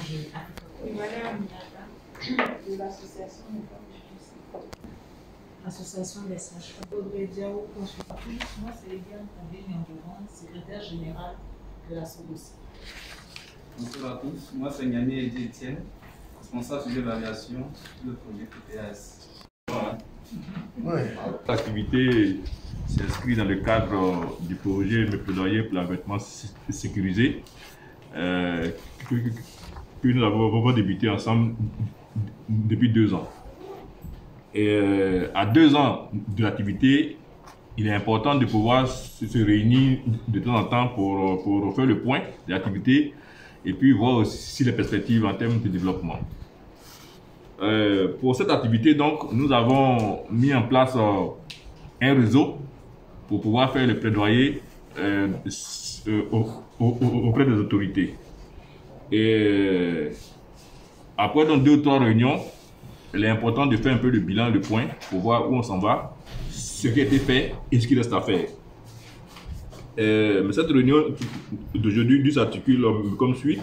De l'association des femmes. Association des sages-femmes. Moi, c'est Eliane Kandé-Nyandouran, secrétaire générale de la SODOSI. Bonjour à tous, moi c'est Niani Edi Etienne, responsable de l'évaluation du projet PPAS. L'activité s'inscrit dans le cadre du projet de plaidoyer pour l'environnement sécurisé que nous avons débuté ensemble depuis 2 ans. Et à 2 ans de l'activité, il est important de pouvoir se réunir de temps en temps pour faire le point de l'activité et puis voir aussi les perspectives en termes de développement. Pour cette activité, donc, nous avons mis en place un réseau pour pouvoir faire le plaidoyer auprès des autorités. Et après donc 2 ou 3 réunions, il est important de faire un peu le bilan, le point, pour voir où on s'en va, ce qui a été fait et ce qui reste à faire. Mais cette réunion d'aujourd'hui s'articule comme suit.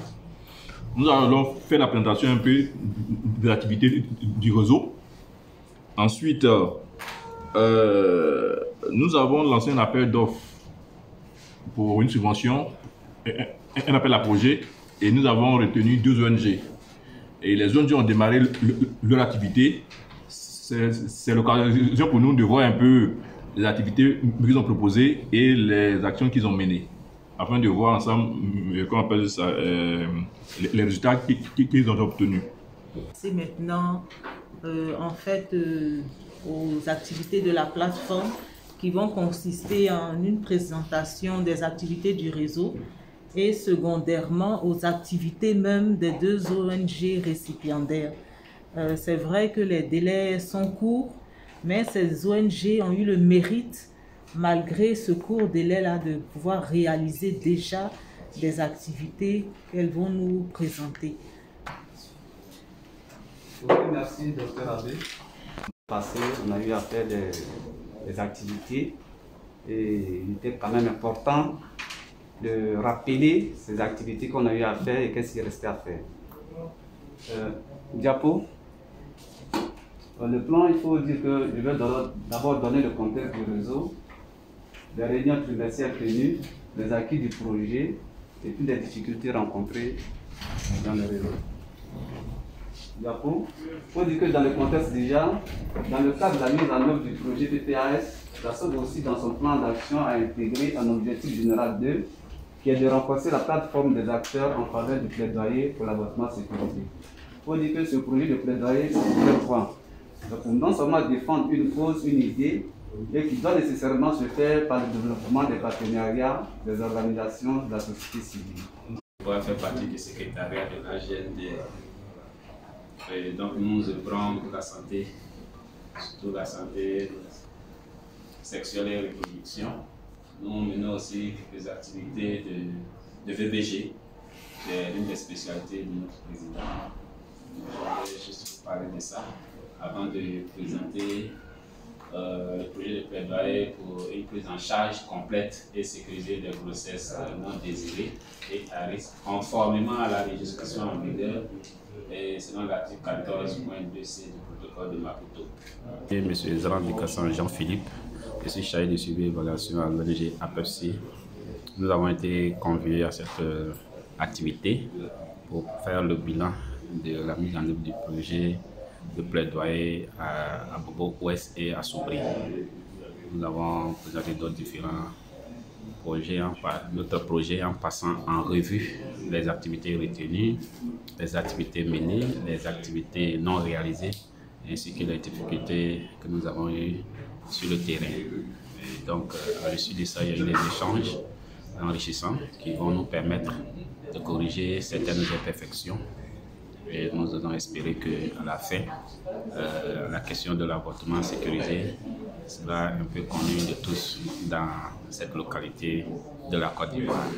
Nous allons faire la présentation un peu de l'activité du réseau. Ensuite, nous avons lancé un appel d'offres pour une subvention, un appel à projet, et nous avons retenu 2 ONG. Et les ONG ont démarré leur activité. C'est l'occasion pour nous de voir un peu les activités qu'ils ont proposées et les actions qu'ils ont menées, afin de voir ensemble, comment on appelle ça, les résultats qu'ils ont obtenus. C'est maintenant en fait aux activités de la plateforme qui vont consister en une présentation des activités du réseau et secondairement aux activités même des 2 ONG récipiendaires. C'est vrai que les délais sont courts, mais ces ONG ont eu le mérite, malgré ce court délai-là, de pouvoir réaliser déjà des activités qu'elles vont nous présenter. Merci, Dr Abbé. Passé, on a eu à faire des activités et il était quand même important de rappeler ces activités qu'on a eu à faire et qu'est-ce qui restait à faire. Diapo. Le plan, il faut dire que je vais d'abord donner le contexte du réseau, les réunions trimestrielles tenues, les acquis du projet et puis les difficultés rencontrées dans le réseau. Diapo. Il faut dire que dans le contexte déjà, dans le cadre de la mise en œuvre du projet PPAS, la SODOSI aussi dans son plan d'action a intégré un objectif général 2 qui est de renforcer la plateforme des acteurs en faveur du plaidoyer pour l'avortement sécurisé. Il faut dire que ce projet de plaidoyer, c'est un point. Donc, non seulement défendre une cause, une idée, mais qui doit nécessairement se faire par le développement des partenariats, des organisations de la société civile. On va faire partie du secrétariat de l'AGND. Donc nous nous œuvrons pour la santé, surtout la santé sexuelle et reproduction. Nous menons aussi quelques activités de VBG, c'est l'une des spécialités de notre président. Je vais juste parler de ça avant de présenter le projet de plaidoyer pour une prise en charge complète et sécurisée des grossesses non désirées et à risque, conformément à la législation en vigueur et selon l'article 14.2c du protocole de Maputo. Monsieur Zerandi Kassan Jean-Philippe, je suis chargé de suivi et évaluation à l'ONG APEPSI. Nous avons été conviés à cette activité pour faire le bilan de la mise en œuvre du projet de plaidoyer à Bobo Ouest et à Soubri. Nous avons présenté d'autres différents projets, notre projet en passant en revue les activités retenues, les activités menées, les activités non réalisées, ainsi que les difficultés que nous avons eues sur le terrain. Et donc, à l'issue de ça, il y a eu des échanges enrichissants qui vont nous permettre de corriger certaines imperfections. Et nous allons espérer qu'à la fin, la question de l'avortement sécurisé sera un peu connue de tous dans cette localité de la Côte d'Ivoire.